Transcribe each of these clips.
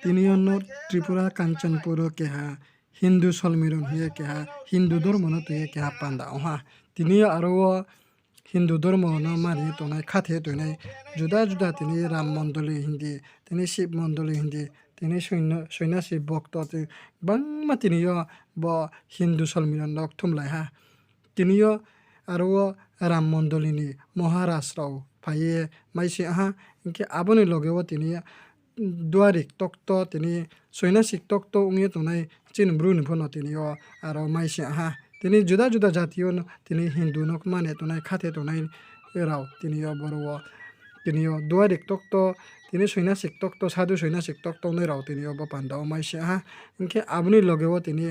তিনি অন্য ত্রিপুরা কাঞ্চনপুর কেহা হিন্দু সলমিরন হয়ে কেহা হিন্দু ধর্ম ন তুই কেহা পান্দা ওহা তিনি আরো হিন্দু ধর্ম ন মানি তোনাই খাতে তোনাই জুদা জুদা তিনি রাম মণ্ডলী হিন্দি তিনি শিব মণ্ডলী হিন্দি তিনি সন্ন্যাসী ভক্ত বাংমা তিনিও ব হিন্দু সলমিরন নক থুমলাই হা তিনিও আরো রাম মণ্ডলীনি মহারাষ্ট্রও ফাইয়ে মাইসি আহা ইনকে আবনি লগেও তিনি দুয়ারিক তক্ত তিনি সৈন্যাসিক তক্ত উঙিয়ে তোনাই চিন ব্রুনি ফোন তিনিও আরো মাইসি আহা তিনি জুদা জুদা জাতীয় তিনি হিন্দু নক মানে তোনাই খাতে তোনাই রাও তিনিও বড় তিনিও দুয়ারিক তক্ত তিনি সৈন্যাসিক তক্ত সাধু সৈন্যাসিক তক্ত नै রাও তিনিও পান্ডাও মাইসি আহা ইনকে আবনি লগেও তিনি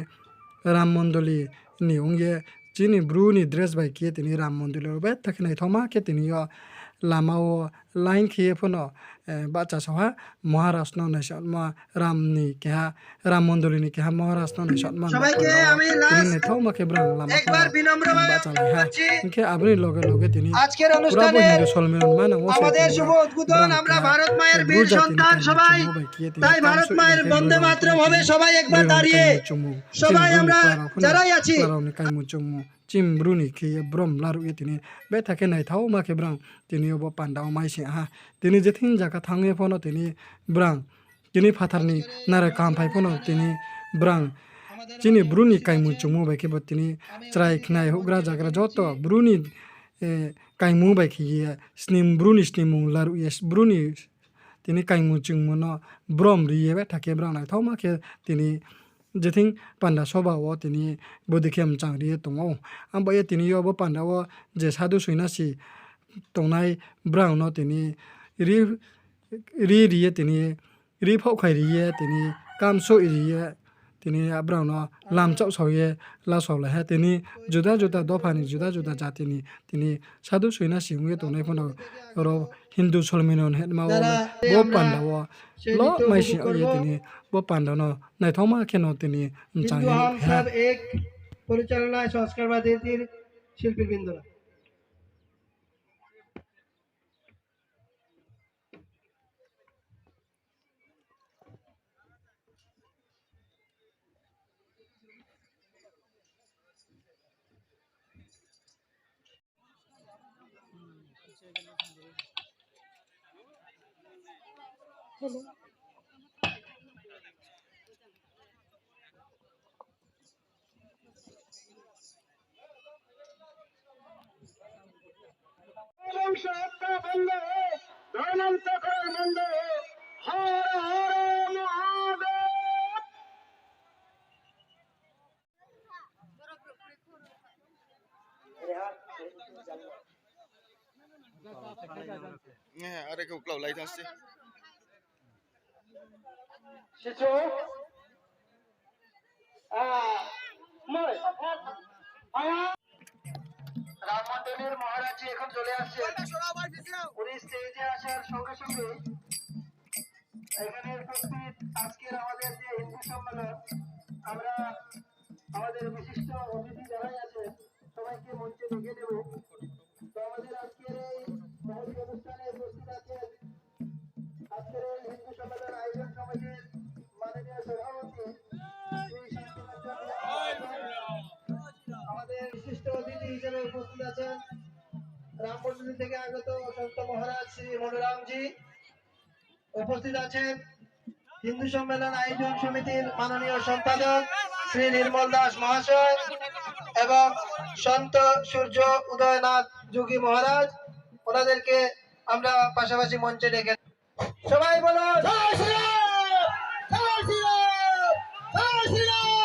রাম মণ্ডলী নি উঙিয়ে চিনি ব্রুনি ড্রেস বাই কিয়ে তিনি রাম মন্দিরের বে থাকি নাই থমাকে তিনিও লামাও লাইন খেয়ে ফোনো বাচ্চা সহা মহারাষ্ট্র নাইসন রামনি কেহা রাম মন্দিরনি কেহা মহারাষ্ট্র নাইসন সবাইকে আমি তিনি থমাকে ব্রাং লামা একবার বিনম্রভাবে বাচ্চা হ্যাঁ ইনকে আবরি লগে লগে তিনি আজকের অনুষ্ঠানে হিন্দু সলমিরন মানে আমাদের শুভ উদ্বোধন আমরা ভারত মায়ের বীর সন্তান সবাই তাই ভারত মায়ের বন্দে মাতরম হবে সবাই একবার দাঁড়িয়ে সবাই আমরা যারাই আছি চিম ব্রুনি খেয়ে ব্রম লারু তিনি বে থাকে নাই থাও মাকে ব্রাং তিনি অব পান্ডাও মাইসি আহা তিনি যেথিন জায়গা থাঙে ফোনো তিনি ব্রাং তিনি ফাথারনি নারে কাম ফাই ফোনো তিনি ব্রাং চিনি ব্রুনি কাইমু চুমু বাইকে তিনি চ্রাই খনাই হুগ্রা জাগ্রা যত ব্রুনি কাইমু বাইকে স্নিম ব্রুনি স্নিমু লারু ইয়েস ব্রুনি তিনি কাইমু চুমু ন ব্রম রিয়ে বে থাকে ব্রাং নাই থাও মাকে তিনি যেথিং পান্ডা সভাও তিনি বদিখেম চাংরিয়ে দङ आमबाय তিনি অব পান্ডাও যে সাধু সৈন্যাসী তংনাই ব্রাউন তিনি রিয়ে তিনি রি ফাवखाय রিয়ে তিনি কামসো রিয়ে তিনি ব্রাউন লামচাও সাউয়ে লাসাवला হে তিনি জুদা জুদা দফানি জুদা জুদা জাতিনি তিনি সাধু সৈন্যাসী মুয়ে তংনাই ফোন র হিন্দু সলমিনন হেদমাও ব পান্ডাও ল মাইসি আয়ে তিনি ব পান্ডানো নাইথমা কেন তিনি কিন্তু हम सब एक পরিচালনায় সংস্কারবাদীর শিল্পীবৃন্দরা हेलो হত্যা বন্ধ ধর্মান্তকরণ বন্ধ হর হর মহাদেব হ্যাঁ আরে কেউ ক্লাউ লাইট আসছে শিশু রামমন্ডলীর মহারাজ এখন চলে আসছে উনি স্টেজে আসার সঙ্গে সঙ্গে এখানে উপস্থিত আজকের আমাদের যে হিন্দু সম্মেলন আমরা আমাদের বিশিষ্ট অতিথি যারাই আছে সবাইকে মঞ্চে ডেকে দেব তো আমাদের আজকের এই মহতি অনুষ্ঠানে উপস্থিত আছেন আজকের এই হিন্দু সম্মেলন আয়োজন কমিটির মাননীয় সভাপতি আমাদের বিশিষ্ট অতিথি হিসেবে উপস্থিত আছেন রামমন্ডলী থেকে আগত সন্ত মহারাজ শ্রী মনোরামজি উপস্থিত আছেন হিন্দু সম্মেলন আয়োজন সমিতির মাননীয় সম্পাদক শ্রী নির্মল দাস মহাশয় এবং সন্ত সূর্য উদয়নাথ যোগী মহারাজ ওনাদেরকে আমরা পাশাপাশি মঞ্চে ডেকে সবাই বলো জয় শ্রীরাম জয় শ্রীরাম জয় শ্রীরাম